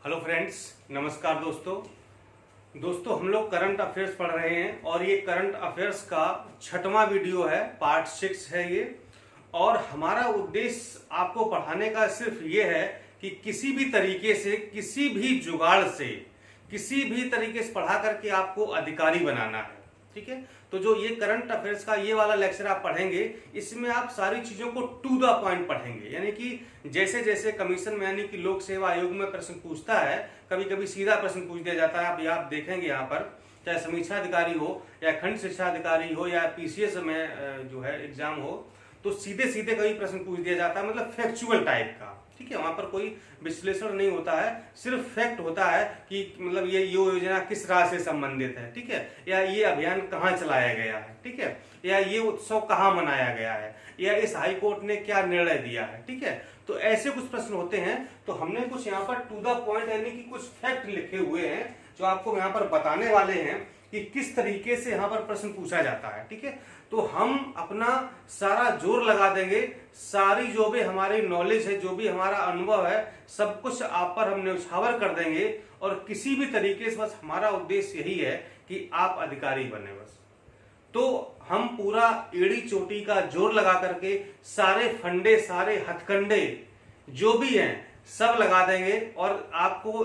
Hello friends, नमस्कार दोस्तों हम लोग करंट अफेयर्स पढ़ रहे हैं और ये करंट अफेयर्स का 6वां वीडियो है, पार्ट 6 है ये। और हमारा उद्देश्य आपको पढ़ाने का सिर्फ ये है कि किसी भी तरीके से, किसी भी जुगाड़ से, किसी भी तरीके से पढ़ा करके आपको अधिकारी बनाना है। ठीक है, तो जो ये करंट अफेयर्स का ये वाला लेक्चर आप पढ़ेंगे, इसमें आप सारी चीजों को टू द पॉइंट पढ़ेंगे। यानी कि जैसे जैसे कमीशन में यानी कि लोक सेवा आयोग में प्रश्न पूछता है, कभी कभी सीधा प्रश्न पूछ दिया जाता है। आप देखेंगे यहाँ पर, चाहे समीक्षा अधिकारी हो या खंड शिक्षा अधिकारी हो या पीसीएस में जो है एग्जाम हो, तो सीधे सीधे कभी प्रश्न पूछ दिया जाता है, मतलब फैक्चुअल टाइप का। ठीक है, वहां पर कोई विश्लेषण नहीं होता है, सिर्फ फैक्ट होता है कि मतलब ये योजना किस राज्य से संबंधित है। ठीक है, या ये अभियान कहाँ चलाया गया है। ठीक है, या ये उत्सव कहाँ मनाया गया है, या इस हाई कोर्ट ने क्या निर्णय दिया है। ठीक है, तो ऐसे कुछ प्रश्न होते हैं। तो हमने कुछ यहाँ पर टू द पॉइंट यानी कि कुछ फैक्ट लिखे हुए हैं जो आपको यहाँ पर बताने वाले हैं कि किस तरीके से यहाँ पर प्रश्न पूछा जाता है। ठीक है, तो हम अपना सारा जोर लगा देंगे, सारी जो भी हमारी नॉलेज है, जो भी हमारा अनुभव है, सब कुछ आप पर हम न्यौछावर कर देंगे। और किसी भी तरीके से बस हमारा उद्देश्य यही है कि आप अधिकारी बने बस। तो हम पूरा एड़ी चोटी का जोर लगा करके सारे फंडे, सारे हथकंडे जो भी हैं सब लगा देंगे और आपको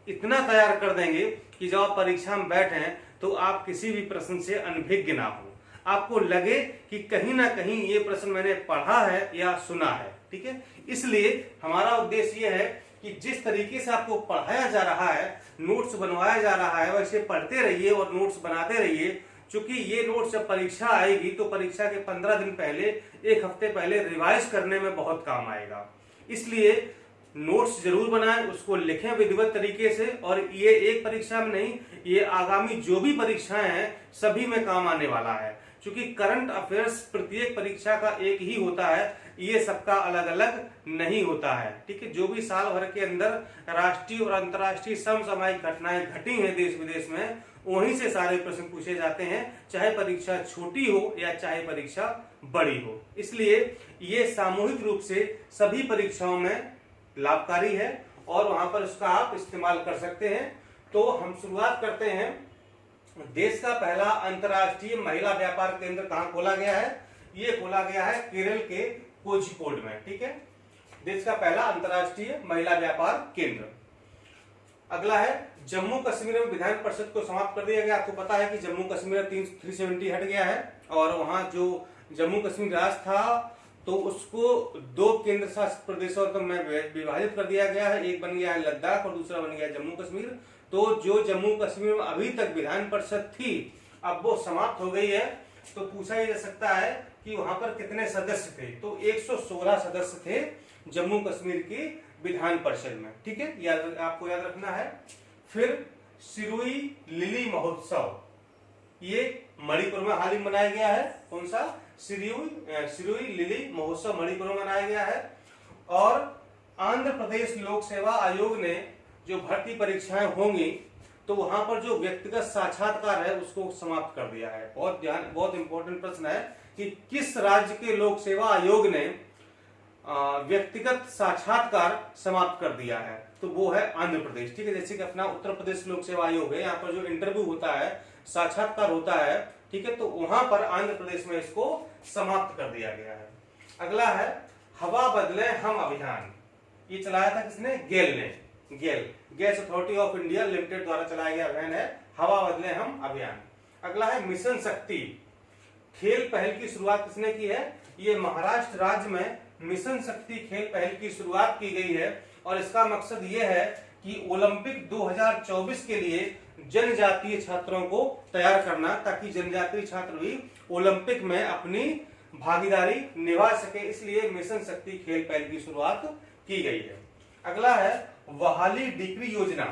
इतना तैयार कर देंगे कि जब आप परीक्षा में बैठे तो आप किसी भी प्रश्न से अनभिज्ञ ना हो, आपको लगे कि कहीं ना कहीं ये प्रश्न मैंने पढ़ा है या सुना है। ठीक है, इसलिए हमारा उद्देश्य ये है कि जिस तरीके से आपको पढ़ाया जा रहा है, नोट्स बनवाया जा रहा है, वैसे पढ़ते रहिए और नोट्स बनाते रहिए। क्योंकि ये नोट्स जब परीक्षा आएगी तो परीक्षा के 15 दिन पहले, एक हफ्ते पहले रिवाइज करने में बहुत काम आएगा। इसलिए नोट्स जरूर बनाएं, उसको लिखें विधिवत तरीके से। और ये एक परीक्षा में नहीं, ये आगामी जो भी परीक्षाएं हैं सभी में काम आने वाला है। क्योंकि करंट अफेयर्स प्रत्येक परीक्षा का एक ही होता है, ये सबका अलग अलग नहीं होता है। ठीक है, जो भी साल भर के अंदर राष्ट्रीय और अंतर्राष्ट्रीय समसामयिक घटनाएं घटी हैं देश विदेश में, वहीं से सारे प्रश्न पूछे जाते हैं, चाहे परीक्षा छोटी हो या चाहे परीक्षा बड़ी हो। इसलिए ये सामूहिक रूप से सभी परीक्षाओं में लाभकारी है और वहां पर उसका आप इस्तेमाल कर सकते हैं। तो हम शुरुआत करते हैं। देश का पहला अंतर्राष्ट्रीय महिला व्यापार केंद्र कहां खोला गया है? ये खोला गया है केरल के कोझिकोड में। ठीक है, देश का पहला अंतर्राष्ट्रीय महिला व्यापार केंद्र। अगला है, जम्मू कश्मीर में विधान परिषद को समाप्त कर दिया गया। आपको पता है कि जम्मू कश्मीर 370 हट गया है और वहां जो जम्मू कश्मीर राज्य था तो उसको 2 केंद्र शासित प्रदेशों में विभाजित कर दिया गया है। एक बन गया है लद्दाख और दूसरा बन गया है जम्मू कश्मीर। तो जो जम्मू कश्मीर में अभी तक विधान परिषद थी, अब वो समाप्त हो गई है। तो पूछा जा सकता है कि वहां पर कितने सदस्य थे? तो 116 सदस्य थे जम्मू कश्मीर की विधान परिषद में। ठीक है, आपको याद रखना है। फिर सिरोही लिली महोत्सव, ये मणिपुर में हाल ही मनाया गया है। कौन सा? सिरोही लिली महोत्सव मणिपुर में मनाया गया है। और आंध्र प्रदेश लोक सेवा आयोग ने जो भर्ती परीक्षाएं होंगी तो वहां पर जो व्यक्तिगत साक्षात्कार है उसको समाप्त कर दिया है। बहुत इंपॉर्टेंट प्रश्न है कि किस राज्य के लोक सेवा आयोग ने व्यक्तिगत साक्षात्कार समाप्त कर दिया है? तो वो है आंध्र प्रदेश। ठीक है, जैसे कि अपना उत्तर प्रदेश लोक सेवा आयोग है, यहाँ पर जो इंटरव्यू होता है, साक्षात्कार होता है, ठीक है, तो वहां पर आंध्र प्रदेश में इसको समाप्त कर दिया गया है। अगला है हवा बदले हम अभियान। ये चलाया था किसने? गेल ने। Gas authority of India limited द्वारा चलाया गया अभियान है हवा बदले हम अभियान। अगला है मिशन शक्ति। खेल पहल की शुरुआत किसने की है? ये महाराष्ट्र राज्य में मिशन शक्ति खेल पहल की शुरुआत की गई है और इसका मकसद ये है कि ओलंपिक 2024 के लिए जनजातीय छात्रों को तैयार करना, ताकि जनजातीय छात्र भी ओलंपिक में अपनी भागीदारी निभा सके। इसलिए मिशन शक्ति खेल पहल की शुरुआत की गई है। अगला है बहाली डिग्री योजना।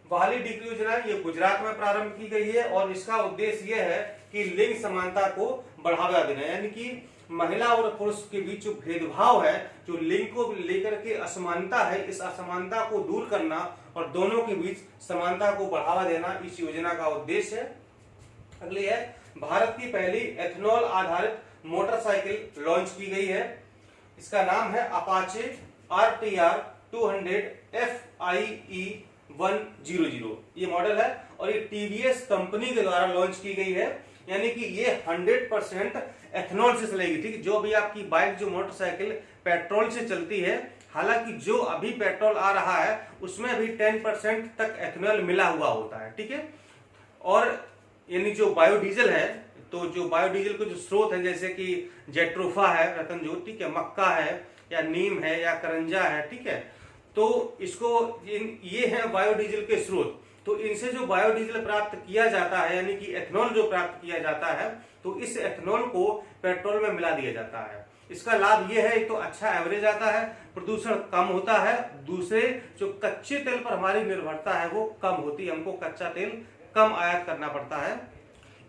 बहाली डिग्री योजना ये गुजरात में प्रारंभ की गई है और इसका उद्देश्य यह है कि लिंग समानता को बढ़ावा देना, यानी कि महिला और पुरुष के बीच जो भेदभाव है, जो लिंग को लेकर के असमानता है, इस असमानता को दूर करना और दोनों के बीच समानता को बढ़ावा देना इस योजना का उद्देश्य है। अगली है भारत की पहली एथेनॉल आधारित मोटरसाइकिल लॉन्च की गई है। इसका नाम है अपाचे RTR 200 F IE100 ये मॉडल है और ये टीवीएस कंपनी के द्वारा लॉन्च की गई है। यानी कि ये 100% एथेनॉल से चलेगी। ठीक, जो भी आपकी बाइक जो मोटरसाइकिल पेट्रोल से चलती है, हालांकि जो अभी पेट्रोल आ रहा है उसमें अभी 10% तक एथेनॉल मिला हुआ होता है। ठीक है, और यानी जो बायोडीजल है, तो जो बायोडीजल के जो स्रोत है जैसे कि जेट्रोफा है रतनजोत, ठीक है, मक्का है या नीम है या करंजा है, ठीक है, तो इसको ये है बायोडीजल के स्रोत। तो इनसे जो बायोडीजल प्राप्त किया जाता है यानी कि एथेनॉल जो प्राप्त किया जाता है, तो इस एथेनॉल को पेट्रोल में मिला दिया जाता है। इसका लाभ ये है, एक तो अच्छा एवरेज आता है, प्रदूषण कम होता है, दूसरे जो कच्चे तेल पर हमारी निर्भरता है वो कम होती है, हमको कच्चा तेल कम आयात करना पड़ता है।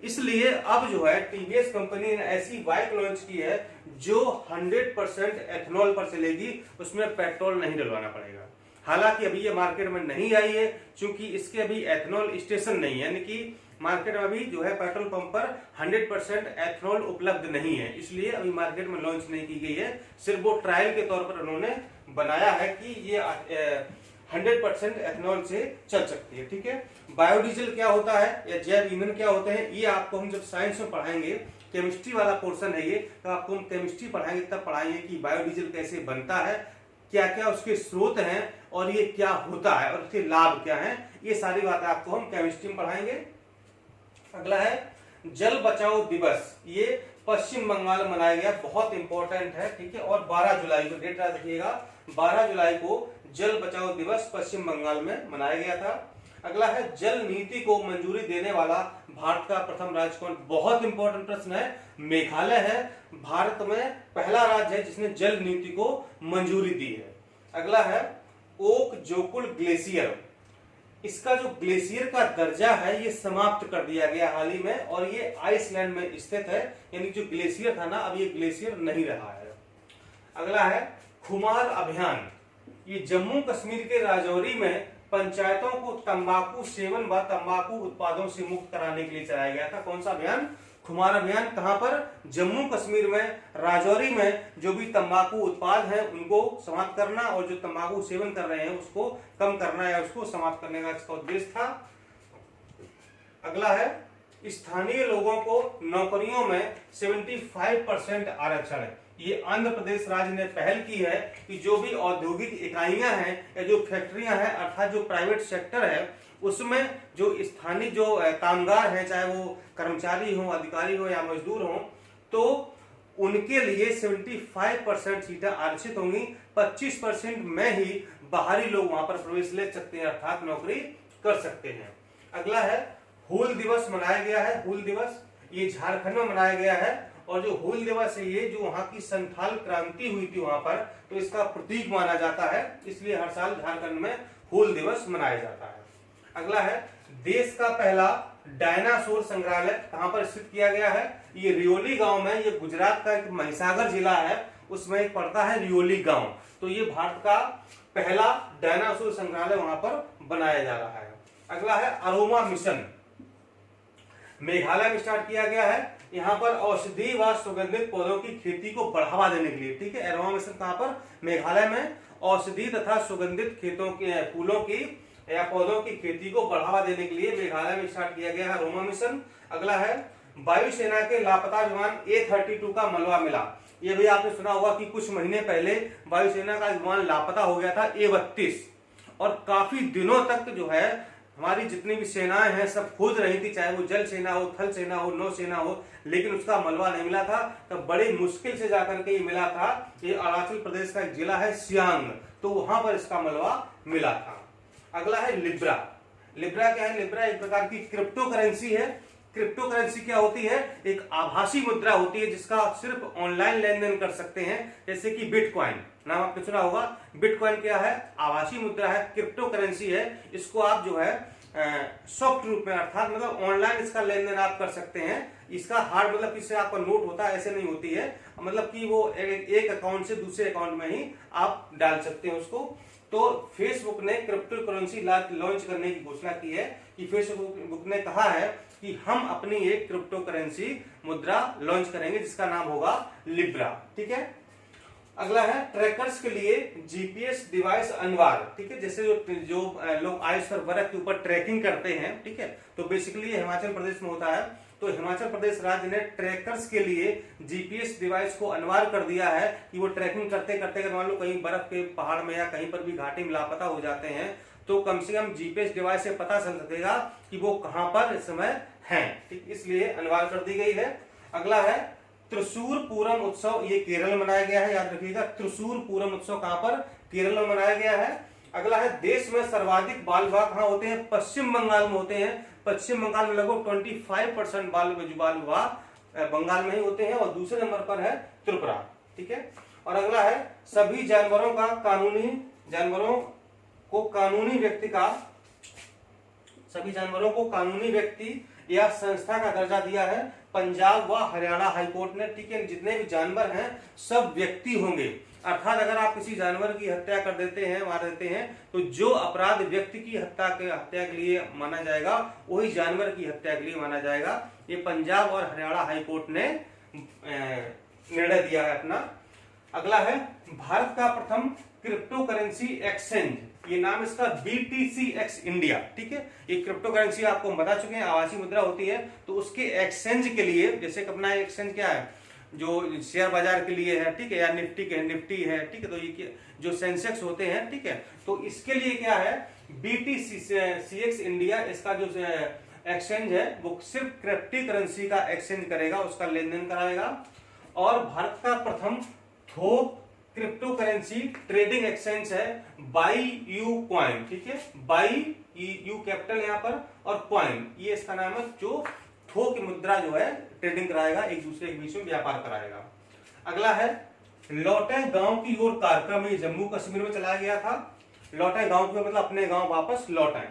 इसलिए अब जो है टीवीएस कंपनी ने ऐसी बाइक लॉन्च की है जो 100% एथेनॉल पर चलेगी, उसमें पेट्रोल नहीं डलवाना पड़ेगा। हालांकि अभी ये मार्केट में नहीं आई है क्योंकि इसके अभी एथेनॉल स्टेशन नहीं है, यानी कि मार्केट में अभी जो है पेट्रोल पंप पर 100% एथेनॉल उपलब्ध नहीं है, इसलिए अभी मार्केट में लॉन्च नहीं की गई है। सिर्फ वो ट्रायल के तौर पर उन्होंने बनाया है कि ये 100% एथेनॉल से चल सकती है। ठीक है, बायोडीजल क्या होता है या जैव ईंधन क्या होते हैं, ये आपको हम जब साइंस में पढ़ाएंगे, केमिस्ट्री वाला पोर्शन है ये, तो आपको हम केमिस्ट्री पढ़ाएंगे तब पढ़ाएंगे कि बायोडीजल कैसे बनता है, क्या क्या उसके स्रोत हैं और ये क्या होता है और उसके लाभ क्या हैं, ये सारी बातें आपको हम केमिस्ट्री में पढ़ाएंगे। अगला है जल बचाओ दिवस, ये पश्चिम बंगाल में मनाया गया, बहुत इंपॉर्टेंट है। ठीक है, और 12 जुलाई को डेट याद रखिएगा, 12 जुलाई को जल बचाओ दिवस पश्चिम बंगाल में मनाया गया था। अगला है जल नीति को मंजूरी देने वाला भारत का प्रथम राज्य कौन, बहुत इंपॉर्टेंट प्रश्न है। मेघालय है भारत में पहला राज्य है जिसने जल नीति को मंजूरी दी है। अगला है ओक जोकुल ग्लेशियर, इसका जो ग्लेशियर का दर्जा है ये समाप्त कर दिया गया हाल ही में और ये आइसलैंड में स्थित है, यानी जो ग्लेशियर था ना अब ये ग्लेशियर नहीं रहा है। अगला है खुमार अभियान, ये जम्मू कश्मीर के राजौरी में पंचायतों को तंबाकू सेवन व तंबाकू उत्पादों से मुक्त कराने के लिए चलाया गया था। कौन सा अभियान, खुमार अभियान। कहां पर, जम्मू कश्मीर में राजौरी में जो भी तंबाकू उत्पाद हैं उनको समाप्त करना और जो तंबाकू सेवन कर रहे हैं उसको कम करना या उसको समाप्त करने का इसका उद्देश्य था। अगला है स्थानीय लोगों को नौकरियों में 75% आरक्षण, ये आंध्र प्रदेश राज्य ने पहल की है कि जो भी औद्योगिक इकाइयां हैं या जो फैक्ट्रियां हैं अर्थात जो प्राइवेट सेक्टर है उसमें जो स्थानीय जो कामगार हैं, चाहे वो कर्मचारी हो, अधिकारी हो या मजदूर हो, तो उनके लिए 75% सीटें आरक्षित होंगी। 25% में ही बाहरी लोग वहां पर प्रवेश ले सकते हैं अर्थात नौकरी कर सकते हैं। अगला है हूल दिवस मनाया गया है। हूल दिवस ये झारखंड में मनाया गया है और जो हूल दिवस है ये जो वहां की संथाल क्रांति हुई थी वहां पर, तो इसका प्रतीक माना जाता है, इसलिए हर साल झारखंड में हूल दिवस मनाया जाता है। अगला है देश का पहला डायनासोर संग्रहालय कहां पर स्थित किया गया है, ये रियोली गांव में, ये गुजरात का एक महिसागर जिला है उसमें एक पड़ता है रियोली गांव, तो ये भारत का पहला डायनासोर संग्रहालय वहां पर बनाया जा रहा है। अगला है अरोमा मिशन, मेघालय में स्टार्ट किया गया है, यहाँ पर औषधि व सुगंधित पौधों की खेती को बढ़ावा देने के लिए। ठीक है, अरोमा मिशन कहां पर, मेघालय में, औषधि तथा सुगंधित खेतों के फूलों की या पौधों की खेती को बढ़ावा देने के लिए मेघालय में स्टार्ट किया गया है अरोमा मिशन। अगला है वायुसेना के लापता विमान A32 का मलबा मिला, ये भी आपने सुना होगा कि कुछ महीने पहले वायुसेना का विमान लापता हो गया था A32 और काफी दिनों तक जो है हमारी जितनी भी सेनाएं हैं सब खोज रही थी, चाहे वो जल सेना हो, थल सेना हो, नौ सेना हो, लेकिन उसका मलबा नहीं मिला था। तब बड़ी मुश्किल से जाकर के ये मिला था। ये अरुणाचल प्रदेश का एक जिला है सियांग, तो वहां पर इसका मलबा मिला था। अगला है लिब्रा। लिब्रा क्या है, लिब्रा एक प्रकार की क्रिप्टो करेंसी है। क्रिप्टो करेंसी क्या होती है, एक आभासी मुद्रा होती है जिसका आप सिर्फ ऑनलाइन लेन देन कर सकते हैं, जैसे कि बिटकॉइन, नाम आपने सुना होगा। बिटकॉइन क्या है, आभासी मुद्रा है, क्रिप्टो करेंसी है। इसको आप जो है सॉफ्ट रूप में अर्थात मतलब ऑनलाइन इसका लेन देन आप कर सकते हैं। इसका हार्ड मतलब इससे आपका नोट होता है ऐसे नहीं होती है, मतलब कि वो एक अकाउंट से दूसरे अकाउंट में ही आप डाल सकते हैं उसको। तो फेसबुक ने क्रिप्टो करेंसी लॉन्च करने की घोषणा की है कि फेसबुक ने कहा है कि हम अपनी एक क्रिप्टो करेंसी मुद्रा लॉन्च करेंगे जिसका नाम होगा लिब्रा। ठीक है, अगला है ट्रैकर्स के लिए जीपीएस डिवाइस अनिवार्य, ठीक है। जैसे जो लोग आइस और बर्फ के ऊपर ट्रैकिंग करते हैं, ठीक है, तो बेसिकली हिमाचल प्रदेश में होता है। तो हिमाचल प्रदेश राज्य ने ट्रैकर्स के लिए जीपीएस डिवाइस को अनिवार्य कर दिया है कि वो ट्रैकिंग करते करते अगर मान लो कहीं बर्फ के पहाड़ में या कहीं पर भी घाटी में लापता हो जाते हैं तो कम से कम जीपीएस डिवाइस से पता चल सकेगा कि वो कहां पर इस समय हैं, ठीक, इसलिए अनिवार्य कर दी गई है। अगला है त्रिशूर पूरम उत्सव, ये केरल में मनाया गया है, याद रखिएगा। त्रिशूर पूरम उत्सव कहां पर? केरल में मनाया गया है। अगला है देश में सर्वाधिक बाल विवाह कहां होते हैं? पश्चिम बंगाल में होते हैं। पश्चिम बंगाल में लगभग 25% बाल विवाह बंगाल में ही होते हैं और दूसरे नंबर पर है त्रिपुरा, ठीक है। और अगला है सभी जानवरों को कानूनी व्यक्ति या संस्था का दर्जा दिया है पंजाब व हरियाणा हाईकोर्ट ने, ठीक है। जितने भी जानवर हैं सब व्यक्ति होंगे, अर्थात अगर आप किसी जानवर की हत्या कर देते हैं, मार देते हैं, तो जो अपराध व्यक्ति की हत्या के लिए माना जाएगा वही जानवर की हत्या के लिए माना जाएगा। ये पंजाब और हरियाणा हाईकोर्ट ने निर्णय दिया है अपना। अगला है भारत का प्रथम क्रिप्टो करेंसी एक्सचेंज, ये नाम इसका BTCX इंडिया, ठीक है। ये क्रिप्टो करेंसी आपको बता चुके हैं, आभासी मुद्रा होती है। तो उसके एक्सचेंज के लिए, जैसे अपना एक्सचेंज क्या है जो शेयर बाजार के लिए है, ठीक है, या निफ्टी है, ठीक है, तो ये जो सेंसेक्स होते हैं, ठीक है, तो इसके लिए क्या है BTCX इंडिया, इसका जो एक्सचेंज है वो सिर्फ क्रिप्टो करेंसी का एक्सचेंज करेगा, उसका लेन देन कराएगा। और भारत का प्रथम थोक क्रिप्टो करेंसी ट्रेडिंग एक्सचेंज है बाईयू कॉइन, ठीक है, बाईयू कैपिटल यहाँ पर और कॉइन, ये इसका नाम है, जो थोक मुद्रा जो है ट्रेडिंग कराएगा, एक दूसरे के बीच में व्यापार कराएगा। अगला है लौटे गांव की ओर कार्यक्रम, ये जम्मू कश्मीर में चलाया गया था। लौटे गांव की ओर मतलब अपने गांव वापस लौटाएं।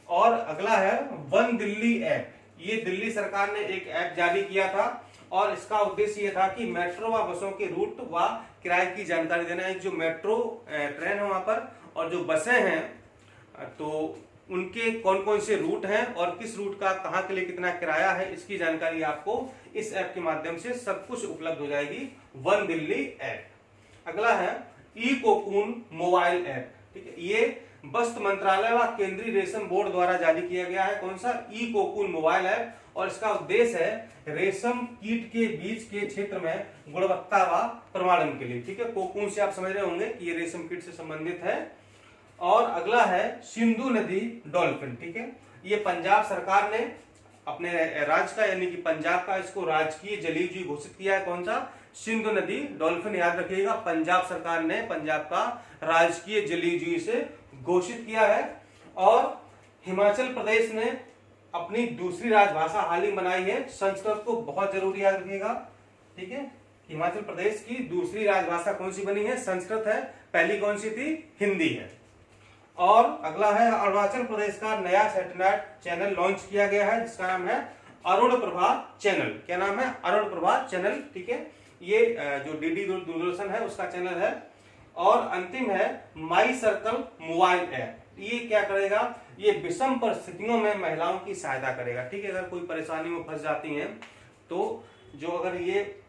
और अगला है वन दिल्ली ऐप, ये दिल्ली सरकार ने एक ऐप जारी किया था और इसका उद्देश्य ये था कि मेट्रो व बसों के रूट व किराए की जानकारी देना है। जो मेट्रो ट्रेन है वहां पर और जो बसें हैं तो उनके कौन कौन से रूट हैं और किस रूट का कहां के लिए कितना किराया है, इसकी जानकारी आपको इस ऐप के माध्यम से सब कुछ उपलब्ध हो जाएगी, वन दिल्ली ऐप। अगला है ई कोकून मोबाइल ऐप, ठीक है, ये वस्त्र मंत्रालय व केंद्रीय रेशम बोर्ड द्वारा जारी किया गया है। कौन सा? ई कोकून मोबाइल ऐप, और इसका उद्देश्य है रेशम कीट के बीज के क्षेत्र में गुणवत्ता व प्रमाणन के लिए, ठीक है। कोकून से आप समझ रहे होंगे कि ये रेशम कीट से संबंधित है। और अगला है सिंधु नदी डॉल्फिन, ठीक है, ये पंजाब सरकार ने अपने राज्य का यानी कि पंजाब का इसको राजकीय जलीय जीव घोषित किया है। कौन सा? सिंधु नदी डॉल्फिन, याद रखिएगा, पंजाब सरकार ने पंजाब का राजकीय जलीय जीव से घोषित किया है। और हिमाचल प्रदेश ने अपनी दूसरी राजभाषा हाल ही बनाई है, संस्कृत को बहुत जरूरी याद रखिएगा, ठीक है। हिमाचल प्रदेश की दूसरी राजभाषा कौन सी बनी है? संस्कृत है। पहली कौन सी थी? हिंदी है। और अगला है अरुणाचल प्रदेश का नया सैटेलाइट चैनल लॉन्च किया गया है जिसका नाम है अरुण प्रभा चैनल। क्या नाम है? अरुण प्रभा चैनल, ठीक है। ये जो डीडी दूरदर्शन है उसका चैनल है। और अंतिम है माई सर्कल मोबाइल ऐप, ये क्या करेगा? ये विषम परिस्थितियों में महिलाओं की सहायता करेगा, ठीक है। अगर कोई परेशानी में फंस जाती हैं तो जो अगर ये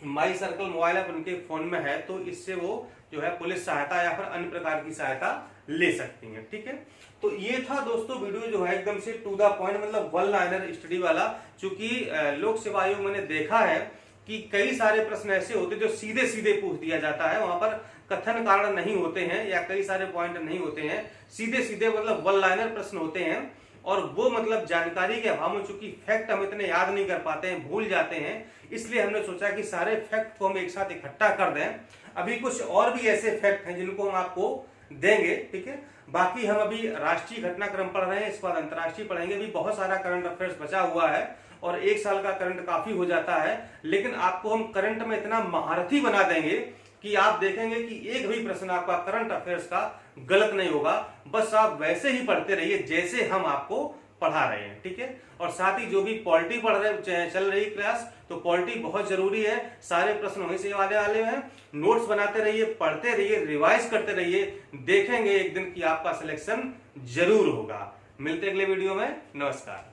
माई सर्कल मोबाइल ऐप उनके फोन में है तो इससे वो जो है पुलिस सहायता या फिर अन्य प्रकार की सहायता ले सकती हैं, ठीक है। तो ये था दोस्तों वीडियो जो है एकदम से टू द पॉइंट, मतलब वन लाइनर स्टडी वाला। चूंकि लोक सेवा आयोग मैंने देखा है कि कई सारे प्रश्न ऐसे होते जो सीधे सीधे पूछ दिया जाता है, वहां पर कथन कारण नहीं होते हैं या कई सारे पॉइंट नहीं होते हैं, सीधे सीधे मतलब वन लाइनर प्रश्न होते हैं। और वो मतलब जानकारी के अभाव में चूंकि फैक्ट हम इतने याद नहीं कर पाते हैं, भूल जाते हैं, इसलिए हमने सोचा कि सारे फैक्ट को हम एक साथ इकट्ठा कर दें। अभी कुछ और भी ऐसे फैक्ट हैं जिनको हम आपको देंगे, ठीक है। बाकी हम अभी राष्ट्रीय घटनाक्रम पढ़ रहे हैं, इसके बाद अंतर्राष्ट्रीय पढ़ेंगे। भी बहुत सारा करंट अफेयर्स बचा हुआ है और एक साल का करंट काफी हो जाता है, लेकिन आपको हम करंट में इतना महारथी बना देंगे कि आप देखेंगे कि एक भी प्रश्न आपका करंट अफेयर्स का गलत नहीं होगा। बस आप वैसे ही पढ़ते रहिए जैसे हम आपको पढ़ा रहे हैं, ठीक है। और साथ ही जो भी पॉलिटी पढ़ रहे चल रही क्लास, तो पॉलिटी बहुत जरूरी है, सारे प्रश्न वहीं से वाले हैं। नोट्स बनाते रहिए, पढ़ते रहिए, रिवाइज करते रहिए, देखेंगे एक दिन कि आपका सिलेक्शन जरूर होगा। मिलते अगले वीडियो में, नमस्कार।